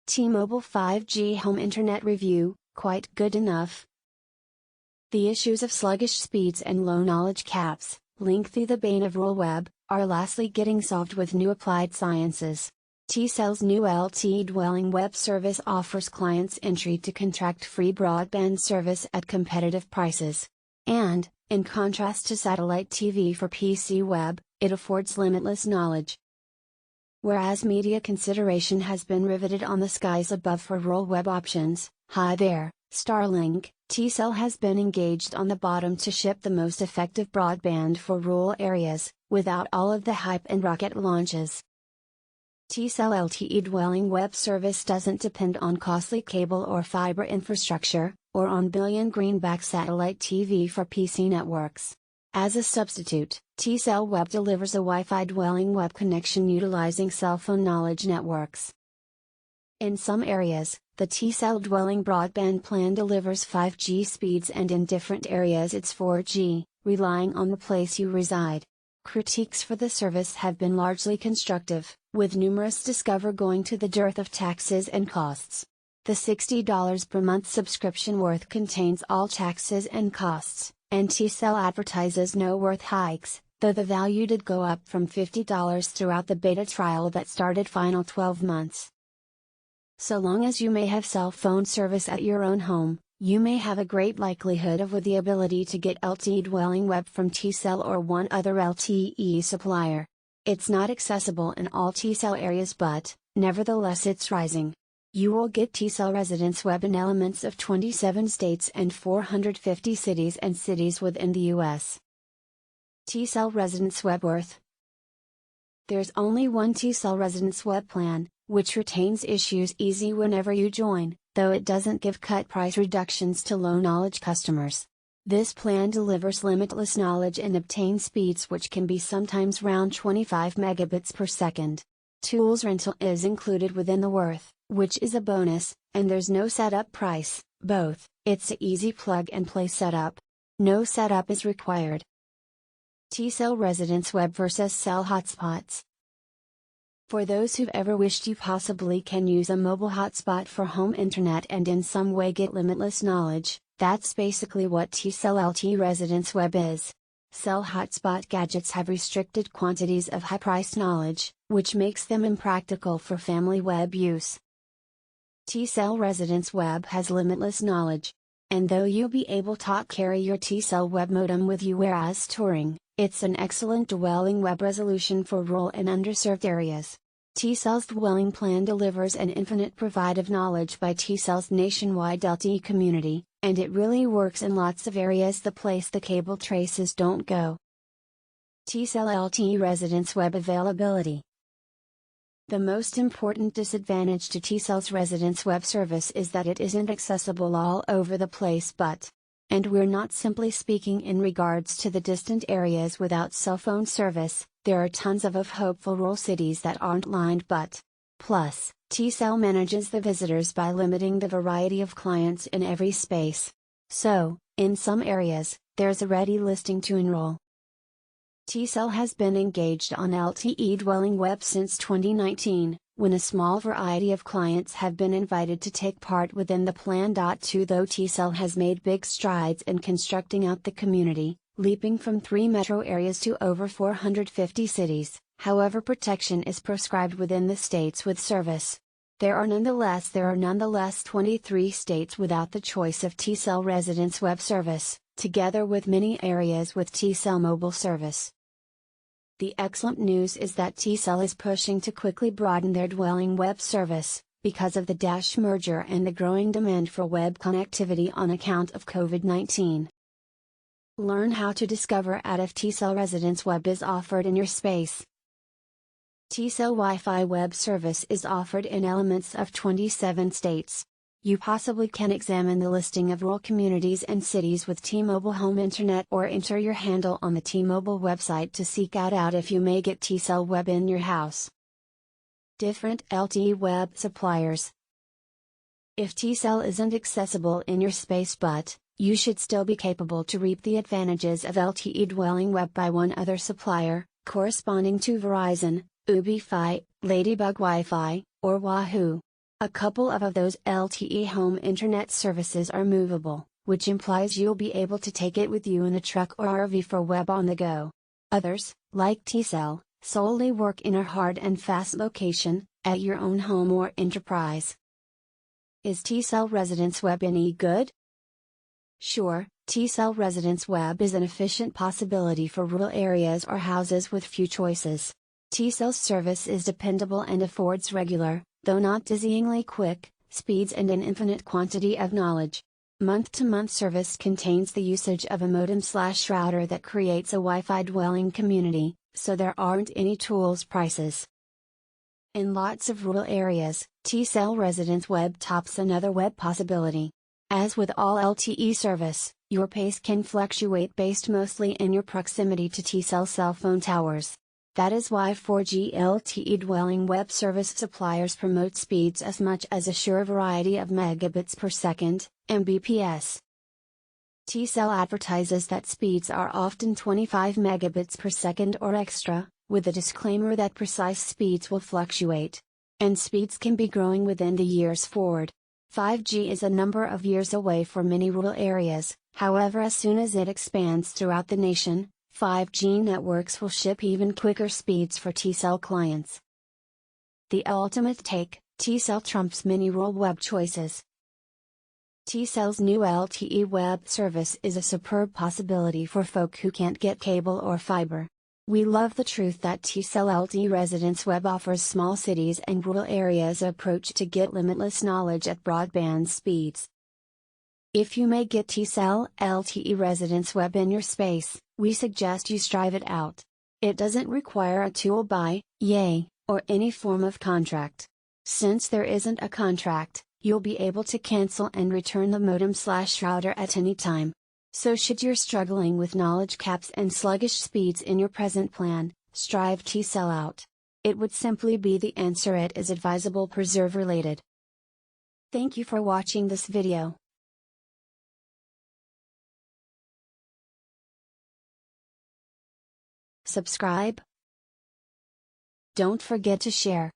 T-Mobile 5G Home Internet Review, quite good enough. The issues of sluggish speeds and low knowledge caps, lengthy the bane of rural web, are lastly getting solved with new applied sciences. T-Cell's new LTE dwelling web service offers clients entry to contract-free broadband service at competitive prices. And, in contrast to satellite TV for PC web, it affords limitless knowledge. Whereas media consideration has been riveted on the skies above for rural web options, hi there, Starlink, T-Cell has been engaged on the bottom to ship the most effective broadband for rural areas, without all of the hype and rocket launches. T-Cell LTE dwelling web service doesn't depend on costly cable or fiber infrastructure, or on billion greenback satellite TV for PC networks. As a substitute, T-Cell Web delivers a Wi-Fi dwelling web connection utilizing cell phone knowledge networks. In some areas, the T-Cell dwelling broadband plan delivers 5G speeds, and in different areas it's 4G, relying on the place you reside. Critiques for the service have been largely constructive, with numerous discover going to the dearth of taxes and costs. The $60 per month subscription worth contains all taxes and costs, and T-Cell advertises no worth hikes, though the value did go up from $50 throughout the beta trial that started final 12 months. So long as you may have cell phone service at your own home, you may have a great likelihood of with the ability to get LTE dwelling web from T-Cell or one other LTE supplier. It's not accessible in all T-Cell areas, but, nevertheless it's rising. You will get T-Cell residence web in elements of 27 states and 450 cities and cities within the US. T-Cell residence web worth. There's only one T-Cell residence web plan, which retains issues easy whenever you join, though it doesn't give cut price reductions to low knowledge customers. This plan delivers limitless knowledge and obtain speeds which can be sometimes round 25 megabits per second. Tools rental is included within the worth, which is a bonus, and there's no setup price, both. It's a easy plug and play setup. No setup is required. T-Cell residence web versus cell hotspots. For those who've ever wished you possibly can use a mobile hotspot for home internet and in some way get limitless knowledge, that's basically what T-Cell LTE residence web is. Cell hotspot gadgets have restricted quantities of high-priced knowledge, which makes them impractical for family web use. T-Cell residence web has limitless knowledge. And though you'll be able to carry your T-Cell web modem with you whereas touring, it's an excellent dwelling web resolution for rural and underserved areas. T-Cell's dwelling plan delivers an infinite provide of knowledge by T-Cell's nationwide LTE community, and it really works in lots of areas the place the cable traces don't go. T-Cell LTE residence web availability. The most important disadvantage to T-Cell's residence web service is that it isn't accessible all over the place, and we're not simply speaking in regards to the distant areas without cell phone service. There are tons of hopeful rural cities that aren't lined, plus, T-Cell manages the visitors by limiting the variety of clients in every space. So, in some areas, there's a ready listing to enroll. T-Cell has been engaged on LTE dwelling web since 2019, when a small variety of clients have been invited to take part within the plan. Though T-Cell has made big strides in constructing out the community, leaping from 3 metro areas to over 450 cities, however protection is prescribed within the states with service. There are nonetheless 23 states without the choice of T-Cell residence web service, together with many areas with T-Cell mobile service. The excellent news is that T-Cell is pushing to quickly broaden their dwelling web service, because of the Dash merger and the growing demand for web connectivity on account of COVID-19. Learn how to discover if T-Cell residence web is offered in your space. T-Cell Wi-Fi web service is offered in elements of 27 states. You possibly can examine the listing of rural communities and cities with T-Mobile home internet or enter your handle on the T-Mobile website to seek out if you may get T-Cell web in your house. Different LTE web suppliers. If T-Cell isn't accessible in your space, you should still be capable to reap the advantages of LTE dwelling web by one other supplier, corresponding to Verizon, UbiFi, Ladybug Wi-Fi, or Wahoo. A couple of those LTE home internet services are movable, which implies you'll be able to take it with you in a truck or RV for web on the go. Others, like T-Cell, solely work in a hard and fast location, at your own home or enterprise. Is T-Cell Residence Web any good? Sure, T-Cell Residence Web is an efficient possibility for rural areas or houses with few choices. T-Cell's service is dependable and affords regular, though not dizzyingly quick, speeds and an infinite quantity of knowledge. Month-to-month service contains the usage of a modem/router that creates a Wi-Fi dwelling community, so there aren't any tools prices. In lots of rural areas, T-Cell Residence Web tops another web possibility. As with all LTE service, your pace can fluctuate based mostly in your proximity to T-Cell cell phone towers. That is why 4G LTE dwelling web service suppliers promote speeds as much as a sure variety of megabits per second, Mbps. T-Cell advertises that speeds are often 25 megabits per second or extra, with the disclaimer that precise speeds will fluctuate. And speeds can be growing within the years forward. 5G is a number of years away for many rural areas, however, as soon as it expands throughout the nation, 5G networks will ship even quicker speeds for T-Cell clients. The ultimate take, T-Cell trumps many rural web choices. T-Cell's new LTE web service is a superb possibility for folk who can't get cable or fiber. We love the truth that T-Cell LTE Residence Web offers small cities and rural areas an approach to get limitless knowledge at broadband speeds. If you may get T-Cell LTE Residence Web in your space, we suggest you strive it out. It doesn't require a tool buy, or any form of contract. Since there isn't a contract, you'll be able to cancel and return the modem/router at any time. So should you're struggling with knowledge caps and sluggish speeds in your present plan, strive T-Cell out. It would simply be the answer. It is advisable preserve related. Thank you for watching this video. Subscribe. Don't forget to share.